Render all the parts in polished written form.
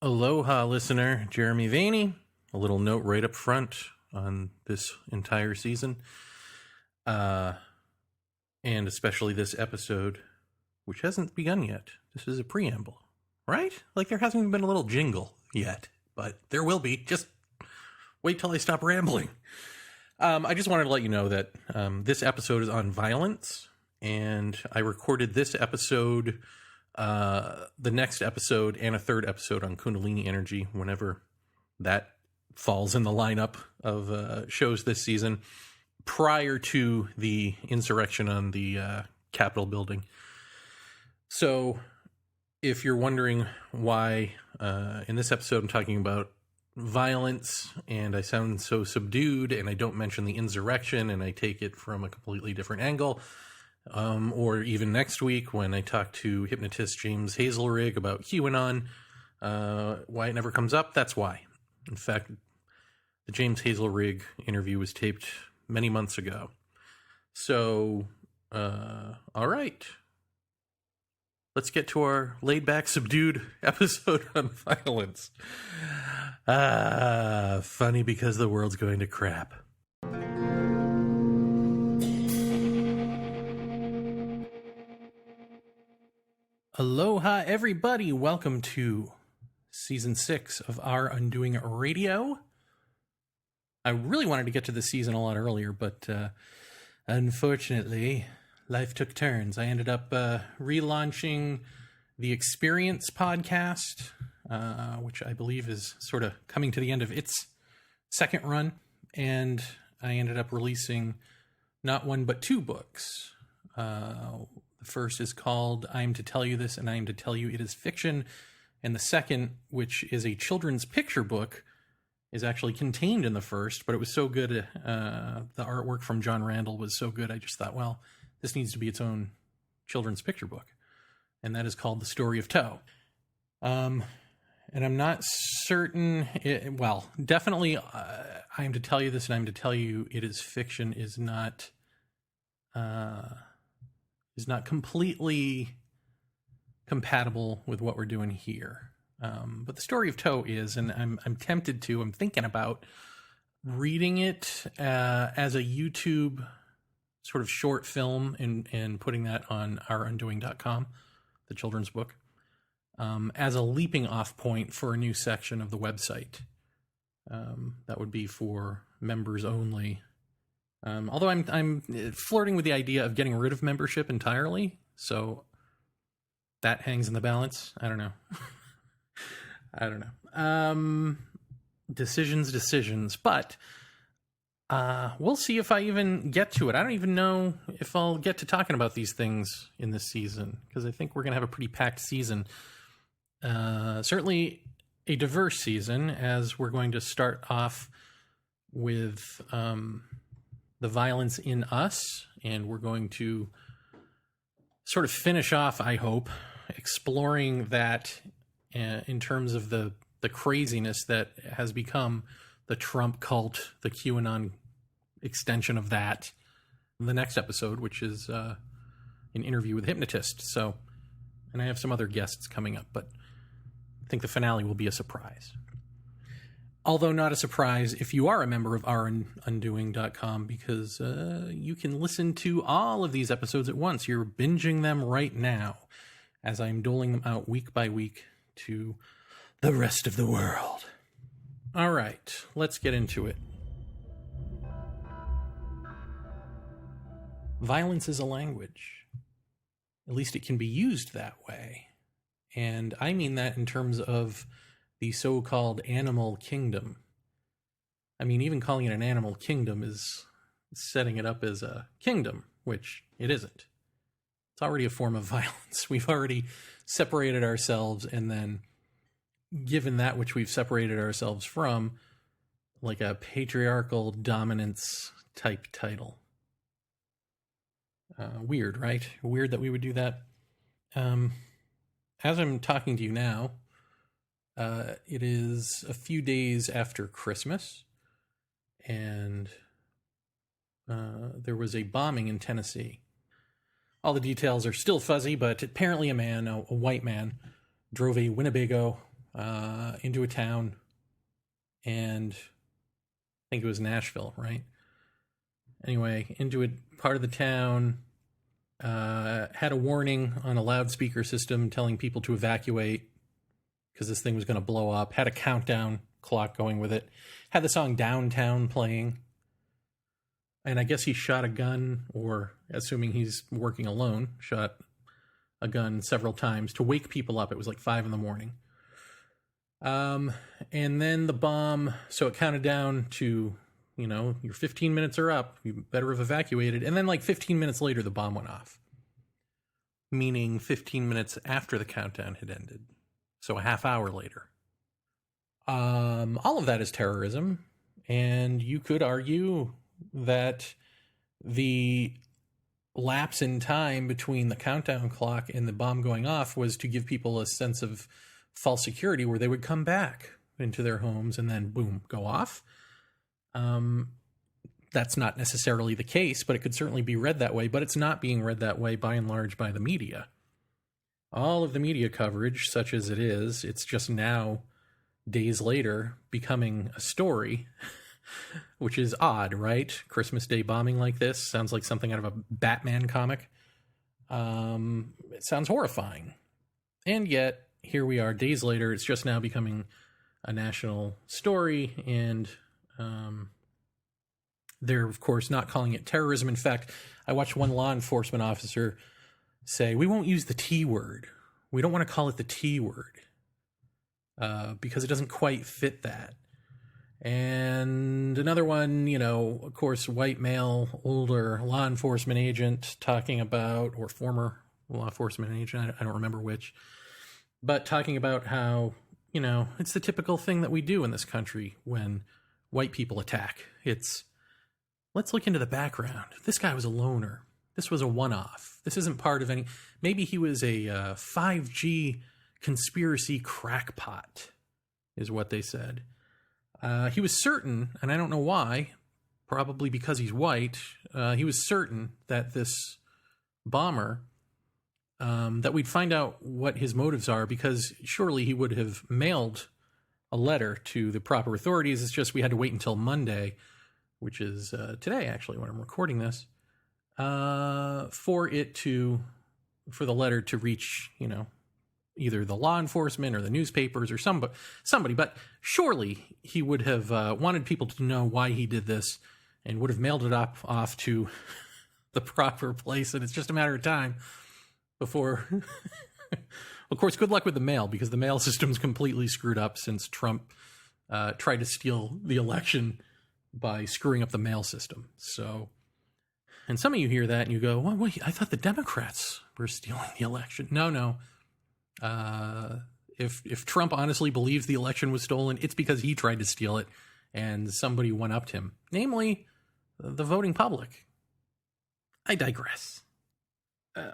Aloha, listener. Jeremy Vaeni. A little note right up front on this entire season, and especially this episode, which hasn't begun yet. This is a preamble, right? Like there hasn't even been a little jingle yet, but there will be. Just wait till I stop rambling. I just wanted to let you know that this episode is on violence, and I recorded this episode, the next episode, and a third episode on Kundalini energy whenever that falls in the lineup of shows this season, prior to the insurrection on the Capitol building. So if you're wondering why in this episode I'm talking about violence and I sound so subdued and I don't mention the insurrection and I take it from a completely different angle, or even next week when I talk to hypnotist James Hazelrig about QAnon, why it never comes up, that's why. In fact, the James Hazelrig interview was taped many months ago. So, all right. Let's get to our laid-back, subdued episode on violence. Funny because the world's going to crap. Aloha, everybody. Welcome to Season 6 of Our Undoing Radio. I really wanted to get to the season a lot earlier, but unfortunately, life took turns. I ended up relaunching the Experience podcast, which I believe is sort of coming to the end of its second run, and I ended up releasing not one but two books. The first is called I Am to Tell You This, and I Am to Tell You It Is Fiction, and the second, which is a children's picture book, is actually contained in the first, but it was so good, the artwork from John Randall was so good, I just thought, well, this needs to be its own children's picture book, and that is called The Story of Toe. And I'm not certain, definitely I Am to Tell You This and I Am to Tell You It Is Fiction is not completely compatible with what we're doing here. But The Story of Toe is, and I'm thinking about reading it as a YouTube sort of short film and putting that on ourundoing.com, the children's book, as a leaping off point for a new section of the website. That would be for members only. Although I'm flirting with the idea of getting rid of membership entirely, so that hangs in the balance. I don't know. Decisions, but we'll see if I even get to it. I don't even know if I'll get to talking about these things in this season, because I think we're going to have a pretty packed season. Certainly a diverse season, as we're going to start off with the violence in us, and we're going to sort of finish off, I hope, exploring that in terms of the craziness that has become the Trump cult, the QAnon extension of that, in the next episode, which is an interview with a hypnotist. So, and I have some other guests coming up, but I think the finale will be a surprise. Although not a surprise if you are a member of ourundoing.com, because you can listen to all of these episodes at once. You're binging them right now as I'm doling them out week by week to the rest of the world. All right, let's get into it. Violence is a language. At least it can be used that way. And I mean that in terms of the so-called animal kingdom. I mean, even calling it an animal kingdom is setting it up as a kingdom, which it isn't. It's already a form of violence. We've already separated ourselves and then given that which we've separated ourselves from like a patriarchal dominance type title. Weird, right? Weird that we would do that. As I'm talking to you now, it is a few days after Christmas, and there was a bombing in Tennessee. All the details are still fuzzy, but apparently a white man, drove a Winnebago into a town, and I think it was Nashville, right? Anyway, into a part of the town, had a warning on a loudspeaker system telling people to evacuate because this thing was going to blow up, had a countdown clock going with it, had the song Downtown playing, and I guess he shot a gun, or assuming he's working alone, shot a gun several times to wake people up. It was like 5 a.m. And then the bomb, so it counted down to, your 15 minutes are up, you better have evacuated, and then like 15 minutes later the bomb went off, meaning 15 minutes after the countdown had ended, so a half hour later. All of that is terrorism, and you could argue that the lapse in time between the countdown clock and the bomb going off was to give people a sense of false security where they would come back into their homes and then boom, go off. That's not necessarily the case, but it could certainly be read that way, but it's not being read that way by and large by the media. All of the media coverage, such as it is, it's just now, days later, becoming a story, which is odd, right? Christmas Day bombing like this sounds like something out of a Batman comic. It sounds horrifying. And yet, here we are, days later, it's just now becoming a national story, and they're, of course, not calling it terrorism. In fact, I watched one law enforcement officer say, we won't use the T word. We don't want to call it the T word because it doesn't quite fit that. And another one, of course, white male, older law enforcement agent talking about, or former law enforcement agent, I don't remember which, but talking about how, it's the typical thing that we do in this country when white people attack. It's, let's look into the background. This guy was a loner. This was a one-off. This isn't part of any, maybe he was a 5G conspiracy crackpot, is what they said. He was certain, and I don't know why, probably because he's white, he was certain that this bomber, that we'd find out what his motives are, because surely he would have mailed a letter to the proper authorities. It's just we had to wait until Monday, which is today, actually, when I'm recording this, for the letter to reach, either the law enforcement or the newspapers or somebody. But surely he would have wanted people to know why he did this and would have mailed it off to the proper place. And it's just a matter of time before... Of course, good luck with the mail, because the mail system's completely screwed up since Trump tried to steal the election by screwing up the mail system. So, and some of you hear that and you go, well, wait, I thought the Democrats were stealing the election. No. If Trump honestly believes the election was stolen, it's because he tried to steal it and somebody one-upped him, namely the voting public. I digress.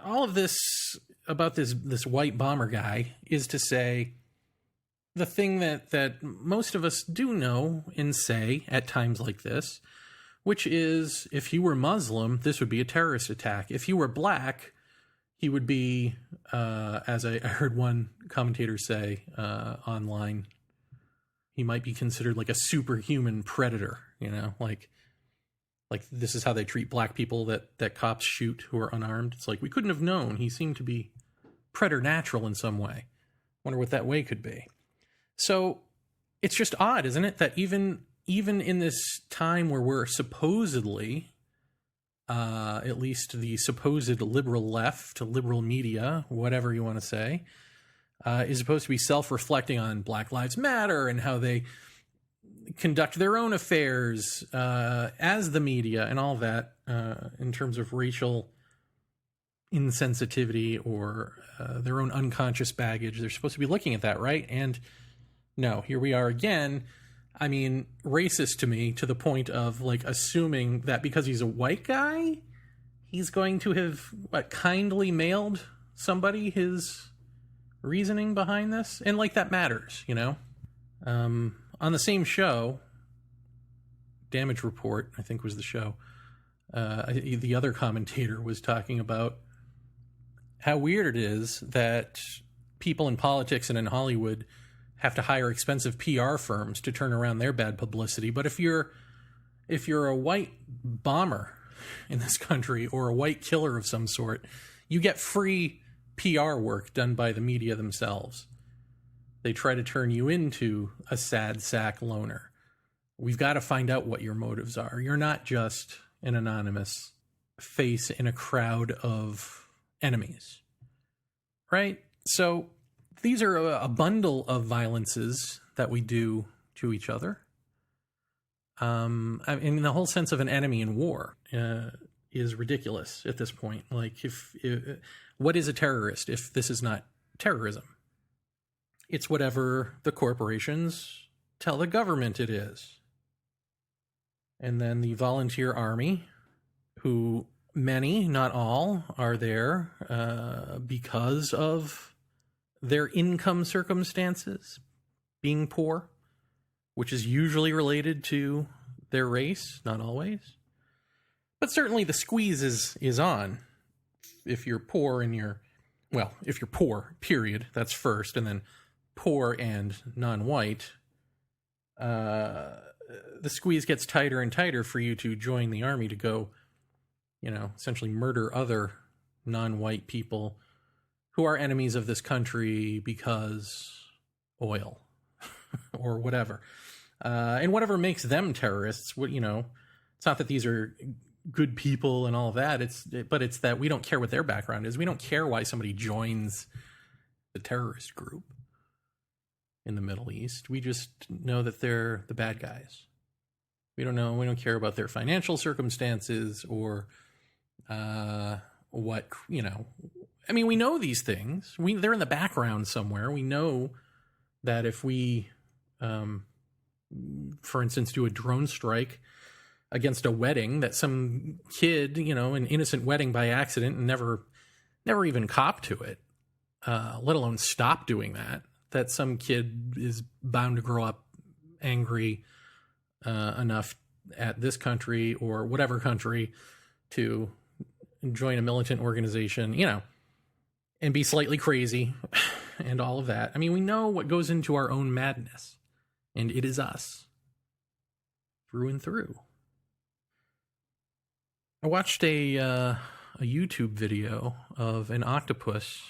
All of this about this white bomber guy is to say the thing that most of us do know and say at times like this, which is, if he were Muslim, this would be a terrorist attack. If he were black, he would be, as I heard one commentator say online, he might be considered like a superhuman predator, like this is how they treat black people that cops shoot who are unarmed. It's like, we couldn't have known. He seemed to be preternatural in some way. Wonder what that way could be. So it's just odd, isn't it, that even in this time where we're supposedly, at least the supposed liberal left, liberal media, whatever you want to say, is supposed to be self-reflecting on Black Lives Matter and how they conduct their own affairs as the media and all that in terms of racial insensitivity or their own unconscious baggage. They're supposed to be looking at that, right? And no, here we are again. I mean, racist to me, to the point of like assuming that because he's a white guy, he's going to have kindly mailed somebody his reasoning behind this, and like that matters, on the same show, Damage Report, I think was the show, the other commentator was talking about how weird it is that people in politics and in Hollywood have to hire expensive PR firms to turn around their bad publicity. But if you're a white bomber in this country or a white killer of some sort, you get free PR work done by the media themselves. They try to turn you into a sad sack loner. We've got to find out what your motives are. You're not just an anonymous face in a crowd of enemies, right? So these are a bundle of violences that we do to each other. In the whole sense of an enemy in war is ridiculous at this point. Like, if what is a terrorist if this is not terrorism? It's whatever the corporations tell the government it is. And then the volunteer army, who many, not all, are there because of their income circumstances, being poor, which is usually related to their race, not always. But certainly the squeeze is on if you're poor and if you're poor, period, that's first, and then poor and non-white, the squeeze gets tighter and tighter for you to join the army to go, essentially murder other non-white people who are enemies of this country because oil or whatever. And whatever makes them terrorists, it's not that these are good people and all of that. But it's that we don't care what their background is. We don't care why somebody joins the terrorist group in the Middle East. We just know that they're the bad guys. We don't care about their financial circumstances or what, we know these things. They're in the background somewhere. We know that if we, for instance, do a drone strike against a wedding, that some kid, an innocent wedding by accident and never even cop to it, let alone stop doing that some kid is bound to grow up angry enough at this country or whatever country to join a militant organization, and be slightly crazy and all of that. We know what goes into our own madness, and it is us through and through. I watched a YouTube video of an octopus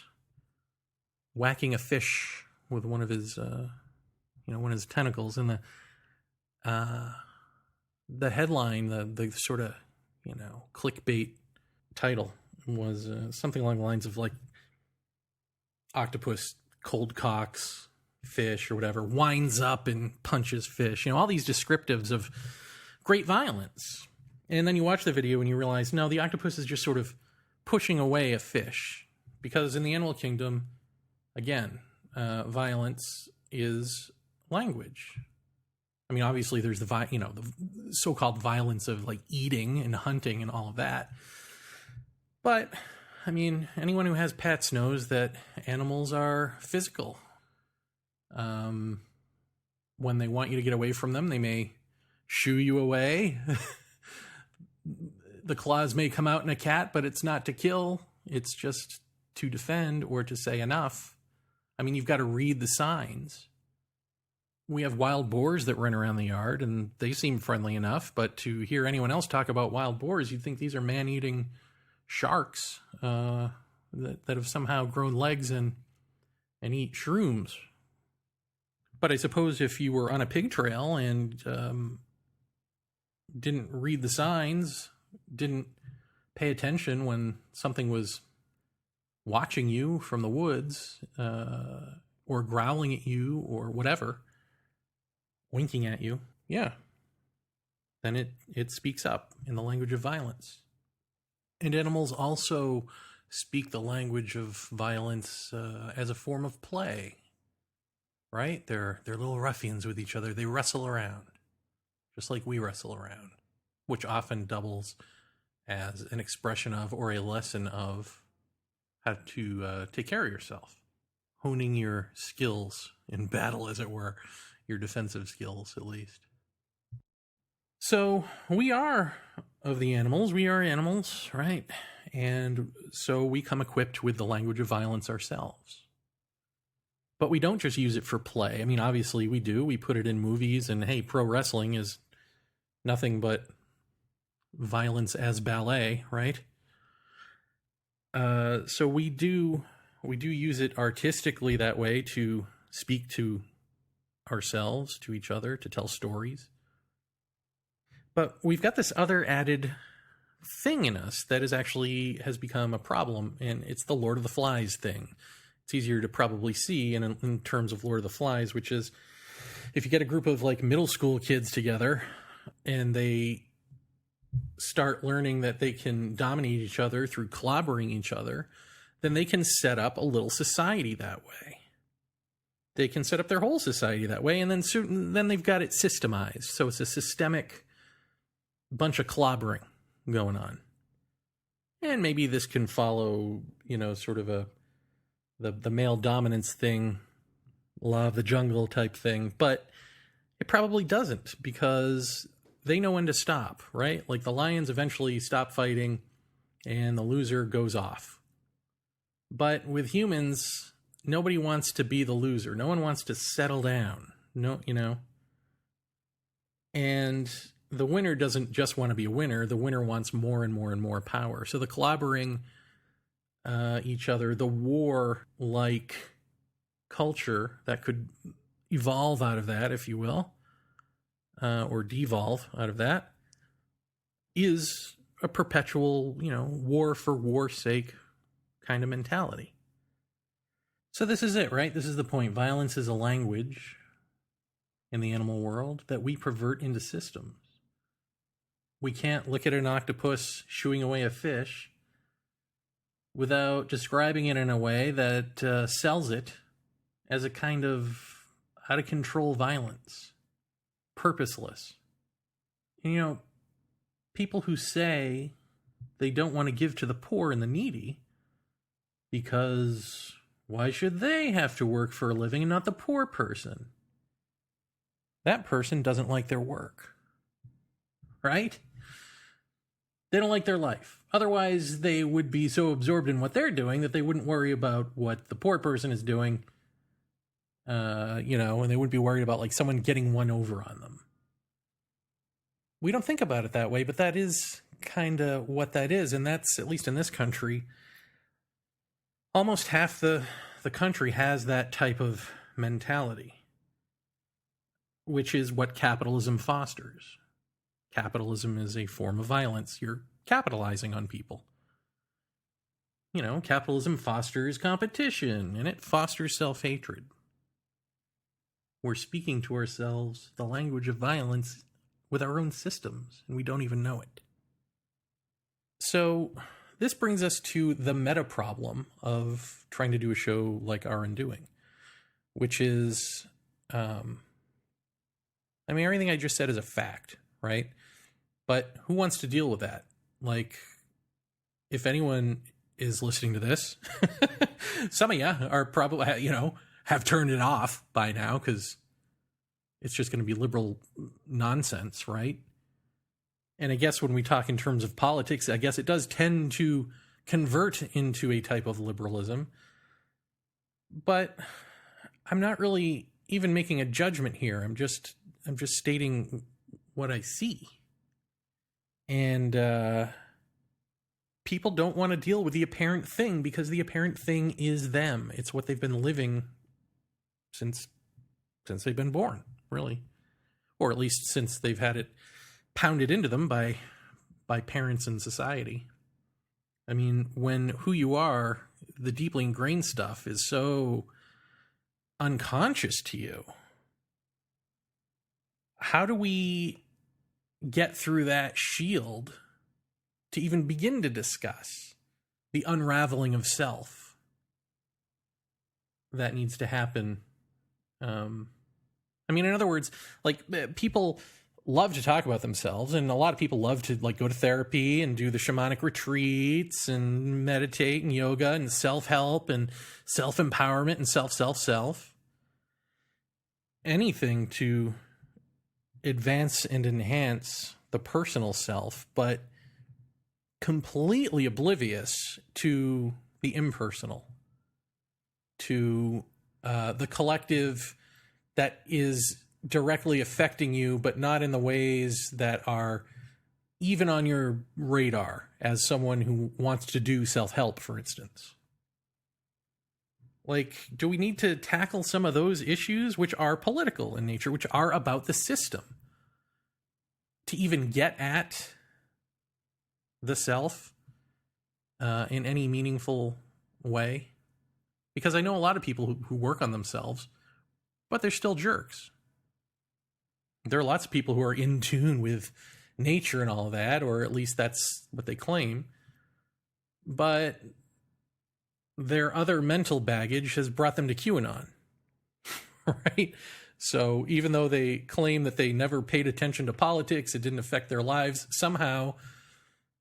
whacking a fish with one of his, one of his tentacles, and the headline, the sort of, clickbait title was something along the lines of like, octopus cold cocks fish or whatever, winds up and punches fish, all these descriptives of great violence. And then you watch the video and you realize, no, the octopus is just sort of pushing away a fish, because in the animal kingdom, again, violence is language. Obviously there's the so-called violence of like eating and hunting and all of that. But, anyone who has pets knows that animals are physical. When they want you to get away from them, they may shoo you away. The claws may come out in a cat, but it's not to kill. It's just to defend or to say enough. You've got to read the signs. We have wild boars that run around the yard, and they seem friendly enough, but to hear anyone else talk about wild boars, you'd think these are man-eating sharks that have somehow grown legs and eat shrooms. But I suppose if you were on a pig trail and didn't read the signs, didn't pay attention when something was watching you from the woods, or growling at you or whatever, winking at you, then it speaks up in the language of violence. And animals also speak the language of violence as a form of play, right? They're little ruffians with each other. They wrestle around, just like we wrestle around, which often doubles as an expression of or a lesson of how to take care of yourself, honing your skills in battle, as it were, your defensive skills at least. So we are of the animals. We are animals, right? And so we come equipped with the language of violence ourselves. But we don't just use it for play. I mean, obviously we do. We put it in movies, and hey, pro wrestling is nothing but violence as ballet, right? So we do use it artistically that way to speak to ourselves, to each other, to tell stories. But we've got this other added thing in us that has become a problem, and it's the Lord of the Flies thing. It's easier to probably see in terms of Lord of the Flies, which is if you get a group of like middle school kids together and they start learning that they can dominate each other through clobbering each other, then they can set up a little society that way. They can set up their whole society that way, and then they've got it systemized. So it's a systemic bunch of clobbering going on. And maybe this can follow, sort of the male dominance thing, law of the jungle type thing, but it probably doesn't, because they know when to stop, right? Like the lions eventually stop fighting and the loser goes off. But with humans, nobody wants to be the loser. No one wants to settle down. And the winner doesn't just want to be a winner. The winner wants more and more and more power. So the clobbering each other, the war-like culture that could evolve out of that, if you will, or devolve out of that, is a perpetual, war for war's sake kind of mentality. So this is it, right? This is the point. Violence is a language in the animal world that we pervert into systems. We can't look at an octopus shooing away a fish without describing it in a way that sells it as a kind of out-of-control violence. Purposeless. And, people who say they don't want to give to the poor and the needy because why should they have to work for a living and not the poor person? That person doesn't like their work. Right? They don't like their life. Otherwise, they would be so absorbed in what they're doing that they wouldn't worry about what the poor person is doing, and they wouldn't be worried about like someone getting one over on them. We don't think about it that way, but that is kind of what that is. And that's, at least in this country, almost half the country has that type of mentality, which is what capitalism fosters. Capitalism is a form of violence. You're capitalizing on people. Capitalism fosters competition, and it fosters self-hatred. We're speaking to ourselves the language of violence with our own systems, and we don't even know it. So this brings us to the meta problem of trying to do a show like Our Undoing, which is, everything I just said is a fact, right? But who wants to deal with that? Like, if anyone is listening to this, some of you are probably, have turned it off by now because it's just going to be liberal nonsense, right? And I guess when we talk in terms of politics, I guess it does tend to convert into a type of liberalism. But I'm not really even making a judgment here. I'm just stating what I see. And people don't want to deal with the apparent thing because the apparent thing is them. It's what they've been living since they've been born, really. Or at least since they've had it pounded into them by parents and society. I mean, when who you are, the deeply ingrained stuff, is so unconscious to you, how do we get through that shield to even begin to discuss the unraveling of self that needs to happen? In other words, like, people love to talk about themselves, and a lot of people love to like go to therapy and do the shamanic retreats and meditate and yoga and self-help and self-empowerment and self. Anything to advance and enhance the personal self, but completely oblivious to the impersonal, to the collective that is directly affecting you, but not in the ways that are even on your radar as someone who wants to do self-help, for instance. Like, do we need to tackle some of those issues, which are political in nature, which are about the system, to even get at the self in any meaningful way? Because I know a lot of people who work on themselves, but they're still jerks. There are lots of people who are in tune with nature and all of that, or at least that's what they claim. But their other mental baggage has brought them to QAnon, right? So even though they claim that they never paid attention to politics, it didn't affect their lives, somehow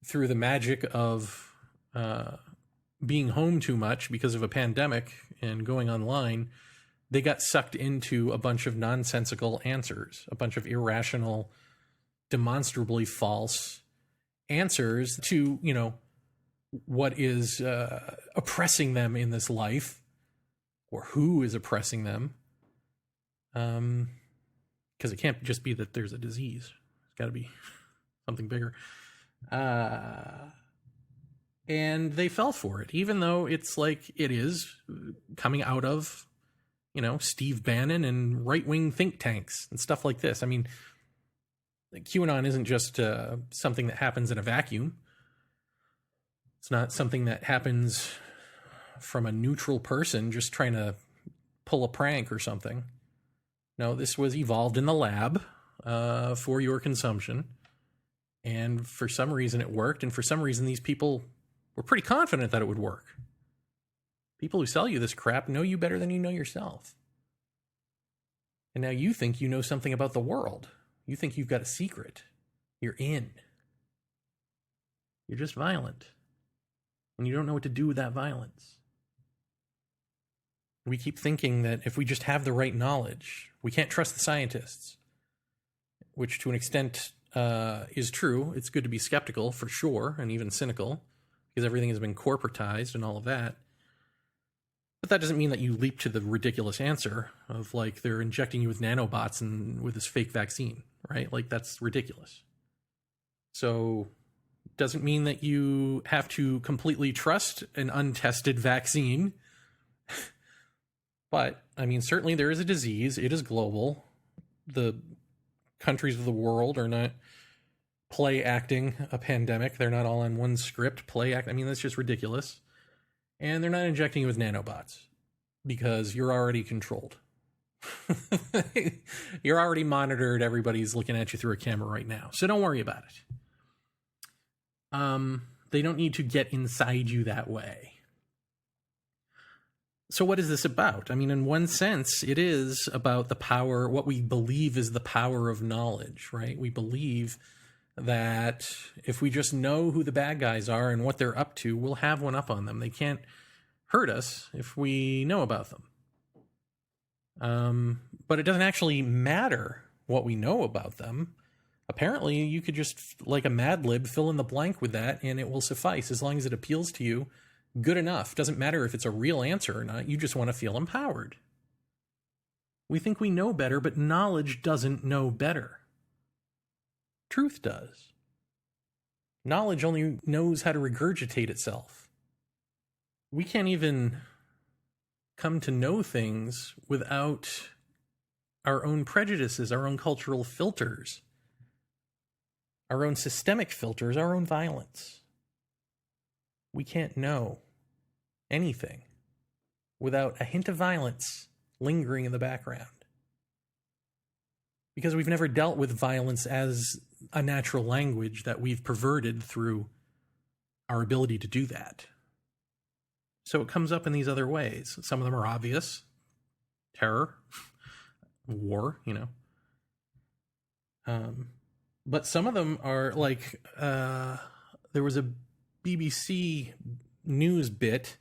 through the magic of being home too much because of a pandemic and going online, they got sucked into a bunch of nonsensical answers, a bunch of irrational, demonstrably false answers to, you know, what is oppressing them in this life, or who is oppressing them. Because it can't just be that there's a disease. It's got to be something bigger. And they fell for it, even though it's like it is coming out of, you know, Steve Bannon and right-wing think tanks and stuff like this. I mean, QAnon isn't just something that happens in a vacuum. It's not something that happens from a neutral person just trying to pull a prank or something. No, this was evolved in the lab for your consumption. And for some reason it worked. And for some reason these people were pretty confident that it would work. People who sell you this crap know you better than you know yourself. And now you think you know something about the world. You think you've got a secret. You're in. You're just violent. And you don't know what to do with that violence. We keep thinking that if we just have the right knowledge, we can't trust the scientists, which to an extent is true. It's good to be skeptical for sure, and even cynical, because everything has been corporatized and all of that. But that doesn't mean that you leap to the ridiculous answer of like they're injecting you with nanobots and with this fake vaccine, right? Like that's ridiculous. So doesn't mean that you have to completely trust an untested vaccine. But, I mean, certainly there is a disease. It is global. The countries of the world are not play acting a pandemic. They're not all on one script. I mean, that's just ridiculous. And they're not injecting you with nanobots because you're already controlled. You're already monitored. Everybody's looking at you through a camera right now. So don't worry about it. They don't need to get inside you that way. So what is this about? I mean, in one sense, it is about the power, what we believe is the power of knowledge, right? We believe that if we just know who the bad guys are and what they're up to, we'll have one up on them. They can't hurt us if we know about them. But it doesn't actually matter what we know about them. Apparently, you could just, like a Mad Lib, fill in the blank with that, and it will suffice. As long as it appeals to you, good enough. Doesn't matter if it's a real answer or not. You just want to feel empowered. We think we know better, but knowledge doesn't know better. Truth does. Knowledge only knows how to regurgitate itself. We can't even come to know things without our own prejudices, our own cultural filters, our own systemic filters, our own violence. We can't know anything without a hint of violence lingering in the background. Because we've never dealt with violence as a natural language that we've perverted through our ability to do that. So it comes up in these other ways. Some of them are obvious. Terror, war, you know. But some of them are like, there was a BBC news bit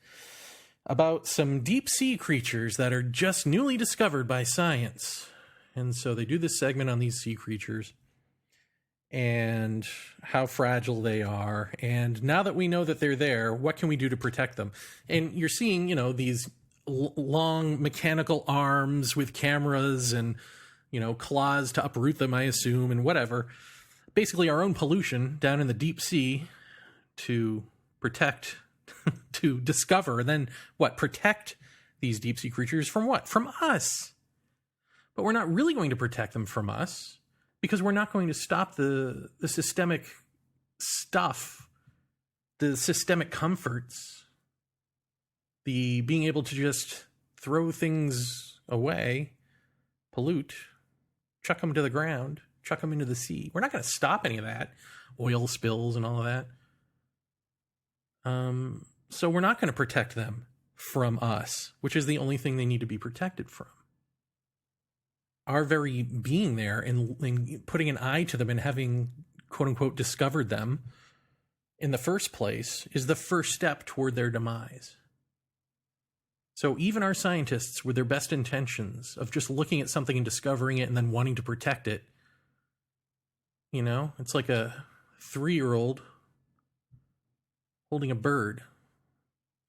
about some deep sea creatures that are just newly discovered by science. And so they do this segment on these sea creatures and how fragile they are. And now that we know that they're there, what can we do to protect them? And you're seeing, you know, these long mechanical arms with cameras and, claws to uproot them, I assume, and whatever. Basically our own pollution down in the deep sea to protect, to discover, and then protect these deep sea creatures from what? From us. But we're not really going to protect them from us because we're not going to stop the systemic stuff, the systemic comforts, the being able to just throw things away, pollute, chuck them to the ground, chuck them into the sea. We're not going to stop any of that, oil spills and all of that. So we're not going to protect them from us, which is the only thing they need to be protected from. Our very being there and putting an eye to them and having, quote unquote, discovered them in the first place is the first step toward their demise. So even our scientists, with their best intentions of just looking at something and discovering it and then wanting to protect it, it's like a 3-year-old holding a bird,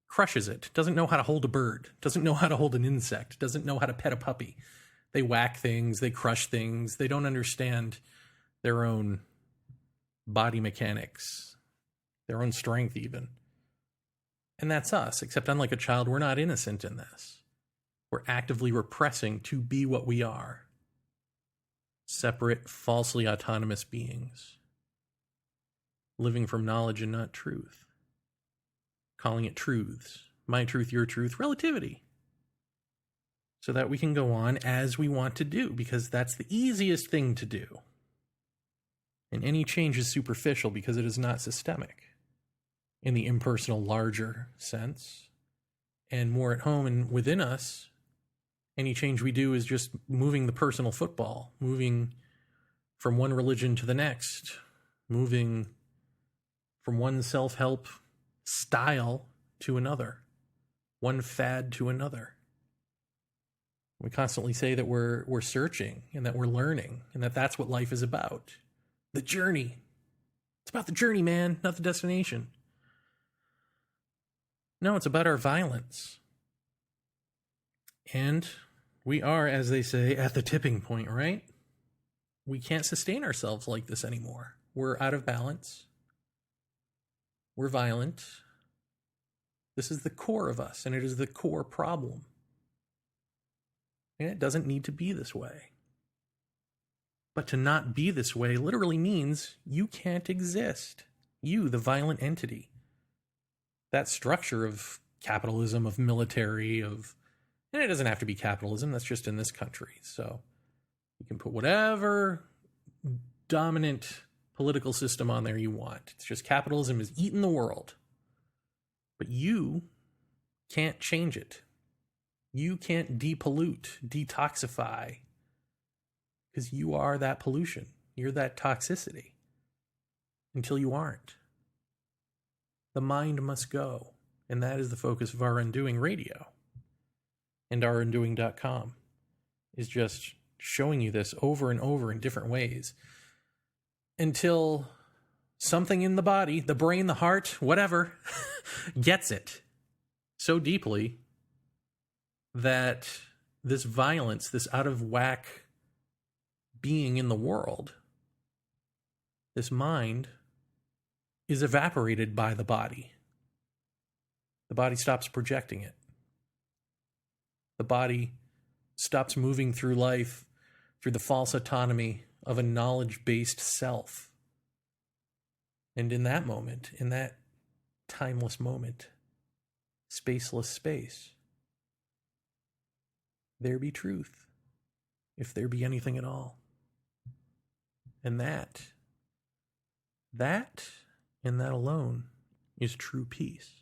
crushes it, doesn't know how to hold a bird, doesn't know how to hold an insect, doesn't know how to pet a puppy. They whack things, they crush things, they don't understand their own body mechanics, their own strength even. And that's us, except unlike a child, we're not innocent in this. We're actively repressing to be what we are. Separate, falsely autonomous beings. Living from knowledge and not truth. Calling it truths. My truth, your truth, relativity. So that we can go on as we want to do, because that's the easiest thing to do. And any change is superficial because it is not systemic in the impersonal, larger sense. And more at home and within us, any change we do is just moving the personal football, moving from one religion to the next, moving from one self-help style to another, one fad to another. We constantly say that we're searching and that we're learning and that that's what life is about. The journey. It's about the journey, man, not the destination. No, it's about our violence. And we are, as they say, at the tipping point, right? We can't sustain ourselves like this anymore. We're out of balance. We're violent. This is the core of us, and it is the core problem. And it doesn't need to be this way. But to not be this way literally means you can't exist. You, the violent entity. That structure of capitalism, of military, and it doesn't have to be capitalism, that's just in this country. So you can put whatever dominant political system on there you want. It's just capitalism is eating the world. But you can't change it. You can't depollute, detoxify, because you are that pollution. You're that toxicity until you aren't. The mind must go, and that is the focus of our Undoing Radio. And our Undoing.com is just showing you this over and over in different ways until something in the body, the brain, the heart, whatever, gets it so deeply that this violence, this out of whack being in the world, this mind, is evaporated by the body. The body stops projecting it. The body stops moving through life through the false autonomy of a knowledge-based self. And in that moment, in that timeless moment, spaceless space, there be truth, if there be anything at all. And that and that alone is true peace.